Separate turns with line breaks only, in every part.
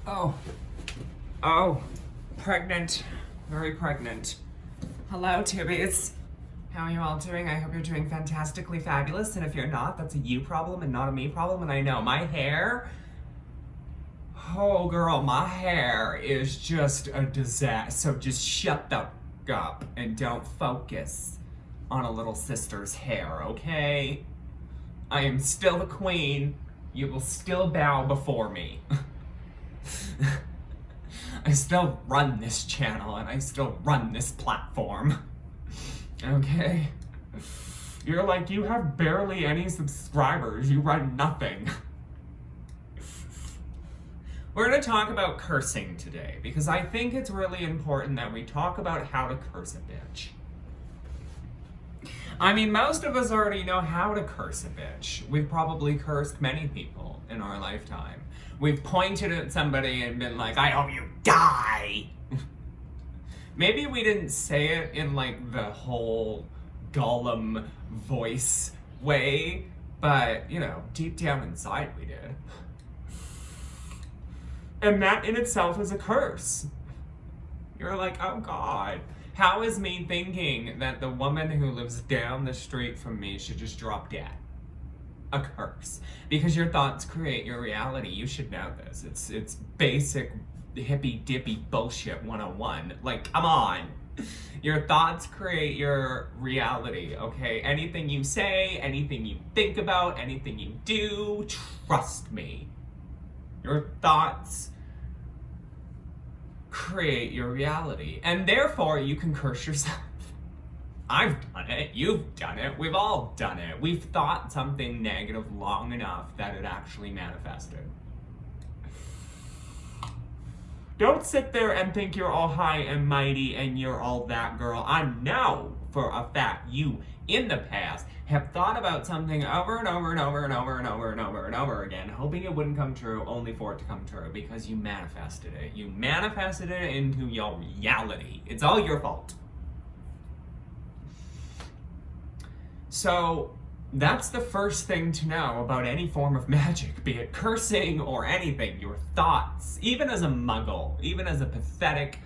Oh, oh, pregnant, very pregnant. Hello, Tubies. How are you all doing? I hope you're doing fantastically fabulous, and if you're not, that's a you problem and not a me problem, and I know my hair, oh girl, my hair is just a disaster, so just shut the f up and don't focus on a little sister's hair, okay? I am still the queen. You will still bow before me. I still run this channel and I still run this platform. Okay? You're like, you have barely any subscribers. You run nothing. We're going to talk about cursing today because I think it's really important that we talk about how to curse a bitch. I mean, most of us already know how to curse a bitch. We've probably cursed many people in our lifetime. We've pointed at somebody and been like, I hope you die. Maybe we didn't say it in like the whole Gollum voice way, but you know, deep down inside we did. And that in itself is a curse. You're like, oh God, how is me thinking that the woman who lives down the street from me should just drop dead? A curse. Because your thoughts create your reality. You should know this. It's basic hippy dippy bullshit 101. Like, come on. Your thoughts create your reality, okay? Anything you say, anything you think about, anything you do, trust me. Your thoughts create your reality. And therefore, you can curse yourself. I've done it. You've done it. We've all done it. We've thought something negative long enough that it actually manifested. Don't sit there and think you're all high and mighty and you're all that girl. I know for a fact you, in the past, have thought about something over and over and over and over and over and over and over again, hoping it wouldn't come true, only for it to come true because you manifested it. You manifested it into your reality. It's all your fault. So that's the first thing to know about any form of magic, be it cursing or anything, your thoughts, even as a muggle, even as a pathetic,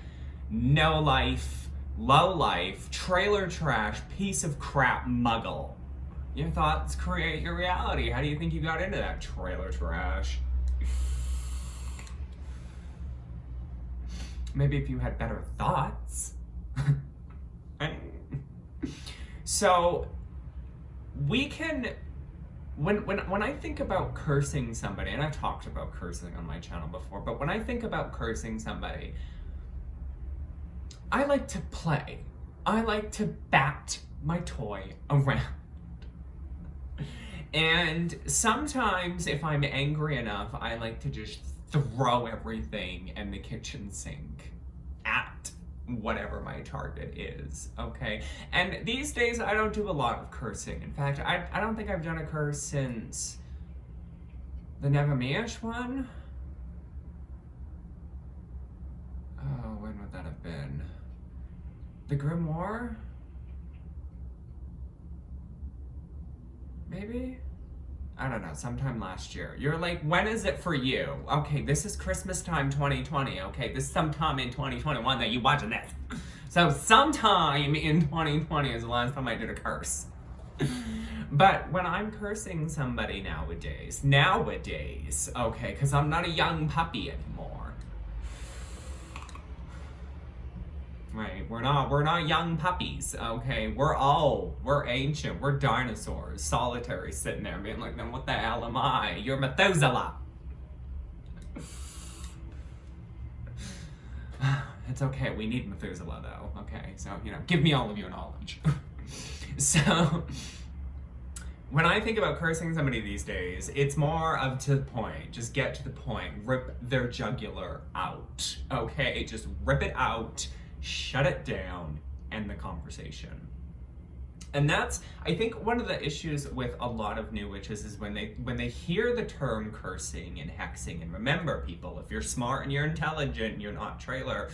no life, low life, trailer trash, piece of crap muggle. Your thoughts create your reality. How do you think you got into that trailer trash? Maybe if you had better thoughts. So we can, when I think about cursing somebody, and I've talked about cursing on my channel before, but when I think about cursing somebody, I like to play. I like to bat my toy around. And sometimes if I'm angry enough, I like to just throw everything in the kitchen sink at whatever my target is, okay? And these days, I don't do a lot of cursing. In fact, I don't think I've done a curse since the Nevamish one. Oh, when would that have been? The Grimoire? Maybe? I don't know, sometime last year. You're like, when is it for you? Okay, this is Christmas time 2020, okay? This is sometime in 2021 that you watching this. So sometime in 2020 is the last time I did a curse. But when I'm cursing somebody nowadays, okay, because I'm not a young puppy anymore. Right, we're not young puppies, okay? We're ancient, we're dinosaurs, solitary sitting there being like, then what the hell am I? You're Methuselah. It's okay, we need Methuselah though, okay? So, you know, give me all of your knowledge. So, when I think about cursing somebody these days, it's more of to the point, just get to the point, rip their jugular out, okay? Just rip it out. Shut it down, end the conversation. And that's, I think, one of the issues with a lot of new witches is when they hear the term cursing and hexing. And remember, people, if you're smart and you're intelligent, you're not trailer.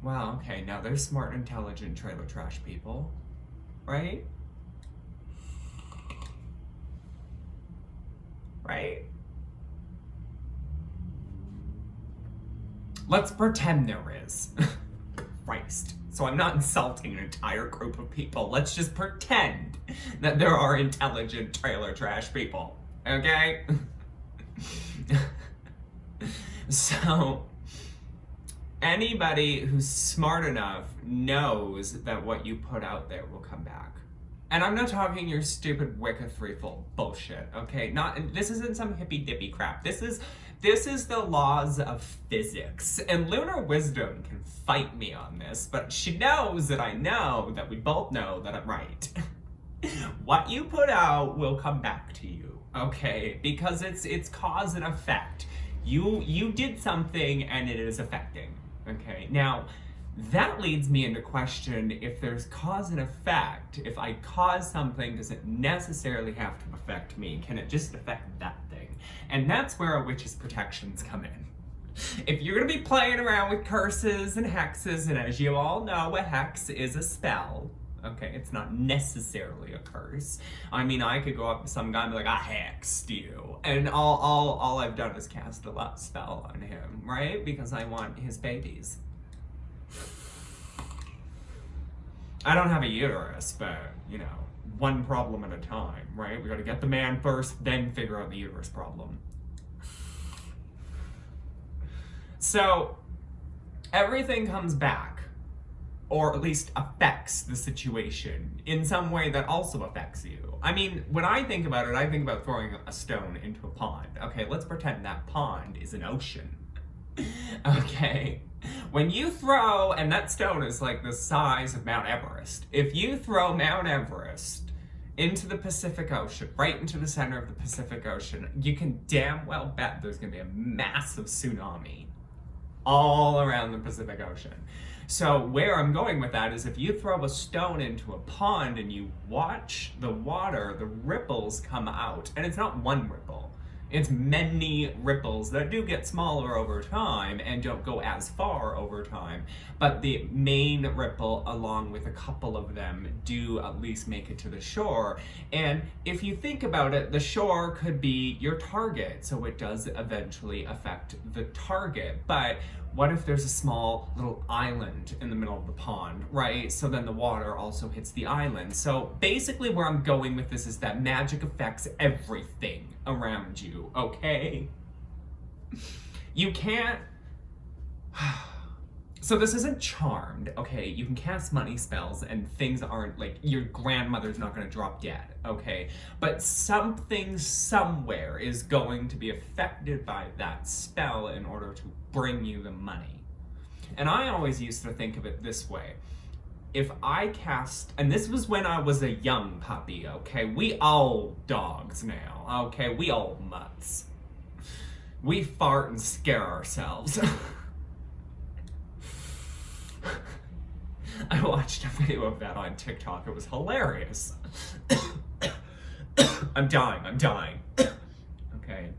Well, okay, now there's smart, intelligent trailer trash people, right? Right? Let's pretend there is. Christ. So I'm not insulting an entire group of people. Let's just pretend that there are intelligent trailer trash people. Okay? So, anybody who's smart enough knows that what you put out there will come back. And I'm not talking your stupid Wicca threefold bullshit, okay? This isn't some hippy dippy crap. This is the laws of physics. And Lunar Wisdom can fight me on this, but she knows that I know that we both know that I'm right. What you put out will come back to you, okay? Because it's cause and effect. You did something and it is affecting, okay? Now, that leads me into question if there's cause and effect. If I cause something, does it necessarily have to affect me? Can it just affect that thing? And that's where a witch's protections come in. If you're gonna be playing around with curses and hexes, and as you all know, a hex is a spell. Okay, it's not necessarily a curse. I mean, I could go up to some guy and be like, I hexed you. And all I've done is cast a love spell on him, right? Because I want his babies. I don't have a uterus, but, you know, one problem at a time, right? We gotta get the man first, then figure out the uterus problem. So, everything comes back, or at least affects the situation in some way that also affects you. I mean, when I think about it, I think about throwing a stone into a pond. Okay, let's pretend that pond is an ocean. Okay? When you throw, and that stone is like the size of Mount Everest, if you throw Mount Everest into the Pacific Ocean, right into the center of the Pacific Ocean, you can damn well bet there's gonna be a massive tsunami all around the Pacific Ocean. So where I'm going with that is if you throw a stone into a pond and you watch the water, the ripples come out, and it's not one ripple. It's many ripples that do get smaller over time and don't go as far over time. But the main ripple, along with a couple of them, do at least make it to the shore. And if you think about it, the shore could be your target, so it does eventually affect the target. But what if there's a small little island in the middle of the pond, right? So then the water also hits the island. So basically where I'm going with this is that magic affects everything around you, okay? You can't... So this isn't Charmed, okay? You can cast money spells and things aren't like, your grandmother's not gonna drop dead, okay? But something somewhere is going to be affected by that spell in order to bring you the money. And I always used to think of it this way. If I cast, and this was when I was a young puppy, okay? We all dogs now, okay? We all mutts. We fart and scare ourselves. I watched a video of that on TikTok. It was hilarious. I'm dying. Okay.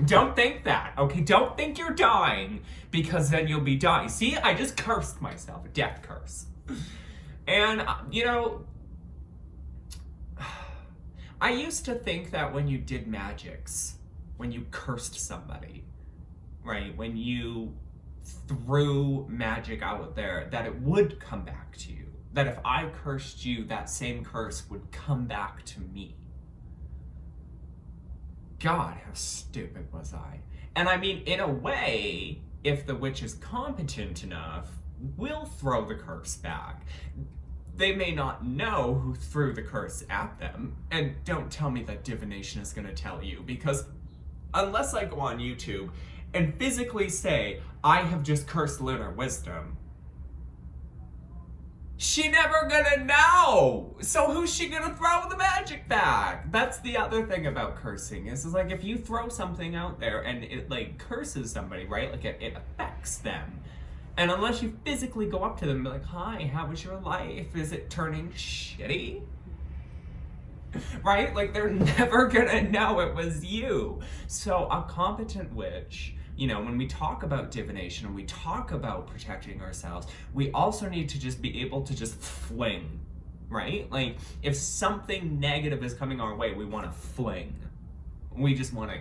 Don't think that, okay? Don't think you're dying, because then you'll be dying. See, I just cursed myself, a death curse. And, you know, I used to think that when you did magics, when you cursed somebody, right? When you threw magic out there, that it would come back to you. That if I cursed you, that same curse would come back to me. God, how stupid was I? And I mean, in a way, if the witch is competent enough, we'll throw the curse back. They may not know who threw the curse at them, and don't tell me that divination is gonna tell you, because unless I go on YouTube and physically say, I have just cursed Lunar Wisdom, she never gonna know! So who's she gonna throw the magic back? That's the other thing about cursing, is like if you throw something out there and it like curses somebody, right? Like it affects them. And unless you physically go up to them and be like, hi, how was your life? Is it turning shitty? Right? Like they're never gonna know it was you. So a competent witch, you know, when we talk about divination and we talk about protecting ourselves, we also need to just be able to just fling, right? Like if something negative is coming our way, we want to fling. We just want to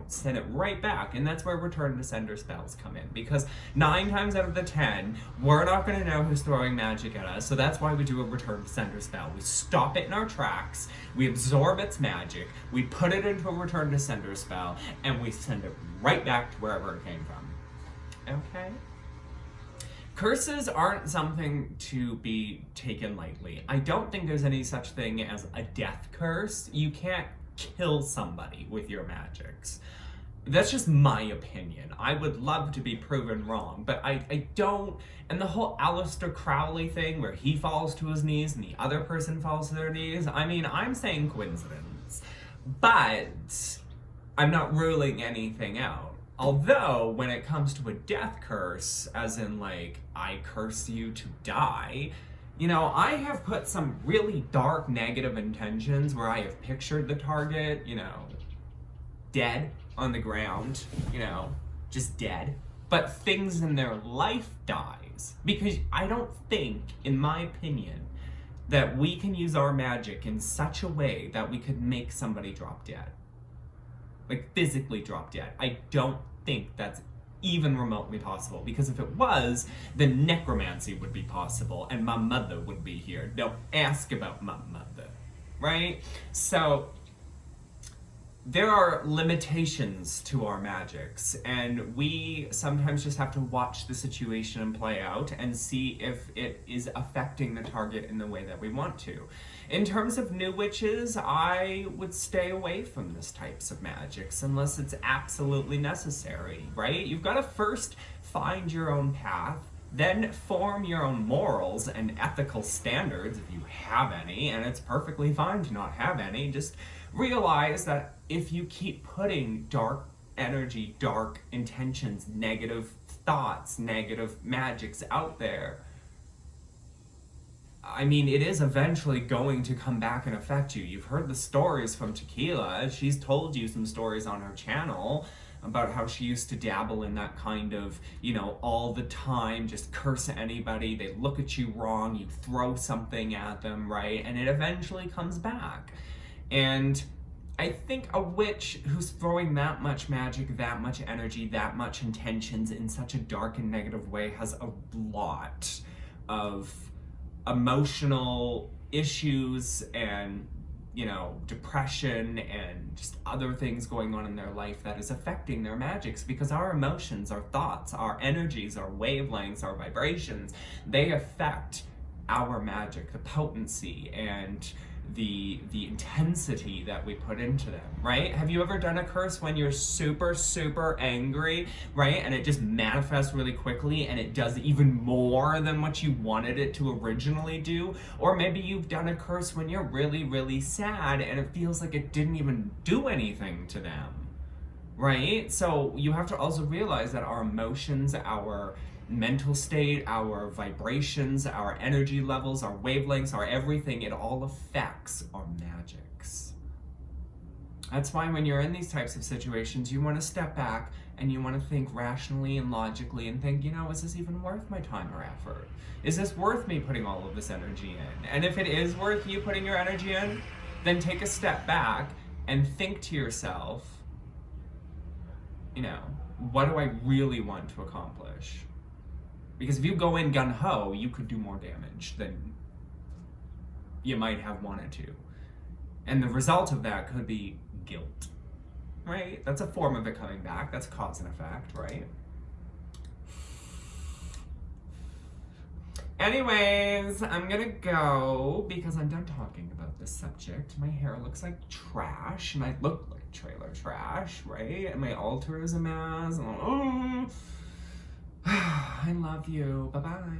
send it right back. And that's where return to sender spells come in, because 9 times out of the 10, we're not going to know who's throwing magic at us. So that's why we do a return to sender spell. We stop it in our tracks, we absorb its magic, we put it into a return to sender spell, and we send it right back to wherever it came from. Okay? Curses aren't something to be taken lightly. I don't think there's any such thing as a death curse. You can't kill somebody with your magics. That's just my opinion. I would love to be proven wrong, but I don't. And the whole Aleister Crowley thing where he falls to his knees and the other person falls to their knees, I mean, I'm saying coincidence, but I'm not ruling anything out. Although, when it comes to a death curse, as in like, I curse you to die, I have put some really dark negative intentions where I have pictured the target, dead on the ground, just dead. But things in their life dies. Because I don't think, in my opinion, that we can use our magic in such a way that we could make somebody drop dead. Like, physically drop dead. I don't think that's even remotely possible, because if it was, then necromancy would be possible, and my mother would be here. Don't ask about my mother, right? So, there are limitations to our magics, and we sometimes just have to watch the situation play out and see if it is affecting the target in the way that we want to. In terms of new witches, I would stay away from this types of magics unless it's absolutely necessary, right? You've got to first find your own path, then form your own morals and ethical standards if you have any, and it's perfectly fine to not have any. Just realize that if you keep putting dark energy, dark intentions, negative thoughts, negative magics out there, I mean, it is eventually going to come back and affect you. You've heard the stories from Tequila. She's told you some stories on her channel about how she used to dabble in that kind of, all the time, just curse anybody, they look at you wrong, you throw something at them, right? And it eventually comes back. And I think a witch who's throwing that much magic, that much energy, that much intentions in such a dark and negative way has a lot of emotional issues and, depression and just other things going on in their life that is affecting their magics, because our emotions, our thoughts, our energies, our wavelengths, our vibrations, they affect our magic, the potency and the intensity that we put into them, right? Have you ever done a curse when you're super, super angry, right? And it just manifests really quickly and it does even more than what you wanted it to originally do? Or maybe you've done a curse when you're really, really sad and it feels like it didn't even do anything to them, right? So you have to also realize that our emotions, our mental state, our vibrations, our energy levels, our wavelengths, our everything, it all affects our magics. That's why when you're in these types of situations, you want to step back and you want to think rationally and logically and think, is this even worth my time or effort? Is this worth me putting all of this energy in? And if it is worth you putting your energy in, then take a step back and think to yourself, what do I really want to accomplish? Because if you go in gung-ho, you could do more damage than you might have wanted to. And the result of that could be guilt, right? That's a form of it coming back. That's cause and effect, right? Anyways, I'm gonna go because I'm done talking about this subject. My hair looks like trash, and I look like trailer trash, right? And my altar is a mess. I love you. Bye-bye.